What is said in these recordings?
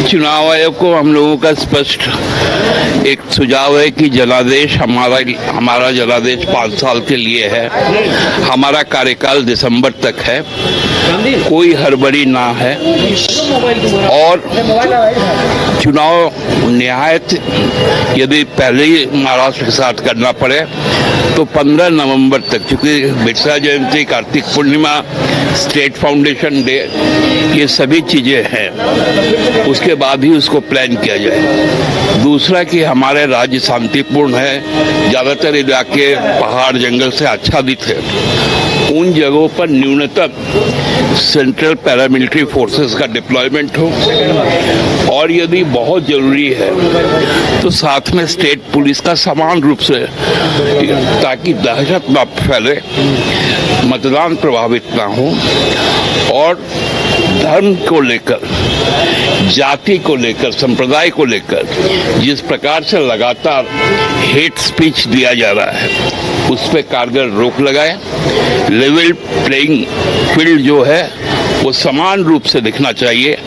चुनाव आयोग को हम लोगों का स्पष्ट एक सुझाव है कि जनादेश हमारा जनादेश 5 साल के लिए है। हमारा कार्यकाल दिसंबर तक है, कोई हड़बड़ी ना है और चुनाव निहायत यदि पहले ही महाराष्ट्र के साथ करना पड़े तो 15 नवंबर तक, चूंकि बिरसा जयंती, Kartik Purnima, state foundation day, ये सभी चीजें हैं, उसके बाद ही उसको प्लान किया जाए। दूसरा कि हमारे राज्य शांतिपूर्ण है, ज्यादातर इलाके पहाड़ जंगल से आच्छादित है। उन जगहों पर न्यूनतम सेंट्रल पैरामिलिट्री फोर्सेस का डिप्लॉयमेंट हो और यदि बहुत जरूरी है तो साथ में स्टेट पुलिस का समान रूप से, ताकि दहशत न फैले, मतदान प्रभावित ना हो और धर्म को लेकर, जाति को लेकर, संप्रदाय को लेकर जिस प्रकार से लगातार हेट स्पीच दिया जा रहा है उस पर कारगर रोक लगाए। लेवल प्लेइंग फील्ड जो है वो समान रूप से दिखना चाहिए,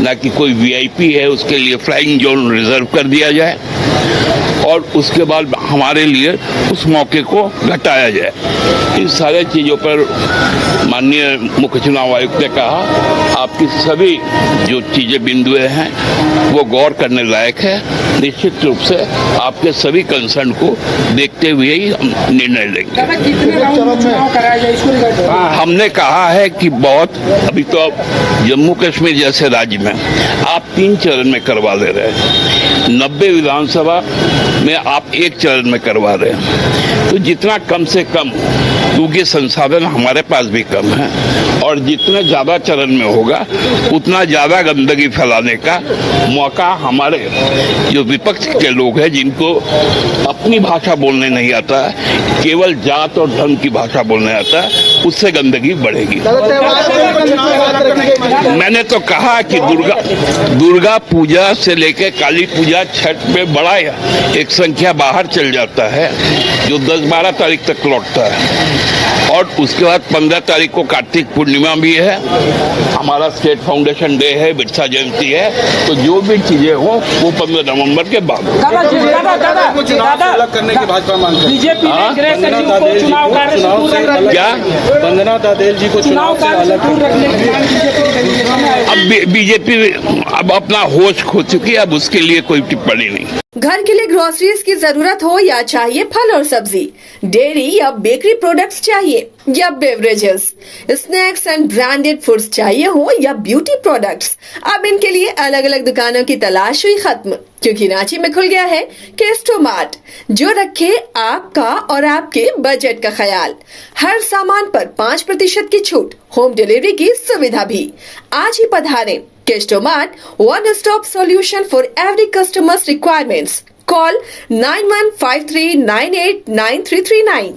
ना कि कोई वीआईपी है उसके लिए फ्लाइंग जोन रिजर्व कर दिया जाए और उसके बाद हमारे लिए उस मौके को घटाया जाए। इन सारे चीज़ों पर माननीय मुख्य चुनाव आयुक्त ने कहा आपकी सभी जो चीज़ें बिंदुएं हैं वो गौर करने लायक है। निश्चित रूप से आपके सभी कंसर्न को देखते हुए ही हम निर्णय लेंगे। हमने कहा है कि बहुत अभी तो जम्मू कश्मीर जैसे राज्य में आप 3 चरण में करवा ले रहे हैं, 90 विधानसभा में आप 1 चरण में करवा रहे हैं, तो जितना कम से कम, क्योंकि संसाधन हमारे पास भी कम है और जितना ज्यादा चरण में होगा उतना ज्यादा गंदगी फैलाने का मौका हमारे जो विपक्ष के लोग हैं जिनको अपनी भाषा बोलने नहीं आता है, केवल जात और धर्म की भाषा बोलने आता है, उससे गंदगी बढ़ेगी। मैंने तो कहा कि दुर्गा पूजा से लेकर काली पूजा, छठ में बड़ा एक संख्या बाहर चल जाता है जो 10-12 तारीख तक लौटता है और उसके बाद 15 तारीख को कार्तिक पूर्णिमा भी है, हमारा स्टेट फाउंडेशन डे है, बिरसा जयंती है, तो जो भी चीजें हो वो 15 नवंबर के बाद करने की भाजपा मांग है। बीजेपी क्या वंदना दादेल जी को चुनाव से अलग अब बीजेपी अब अपना होश खो चुकी है, अब उसके लिए कोई टिप्पणी नहीं। घर के लिए ग्रोसरीज की जरूरत हो या चाहिए फल और सब्जी, डेयरी या बेकरी प्रोडक्ट्स चाहिए या beverages, snacks and branded foods चाहिए हो या ब्यूटी प्रोडक्ट्स, अब इनके लिए अलग अलग दुकानों की तलाश हुई खत्म, क्योंकि रांची में खुल गया है केस्टो मार्ट, जो रखे आपका और आपके बजट का ख्याल। हर सामान पर 5% की छूट, होम डिलीवरी की सुविधा भी। आज ही पधारें Kesto mart, one stop solution for every customer's requirements. Call 9153989339.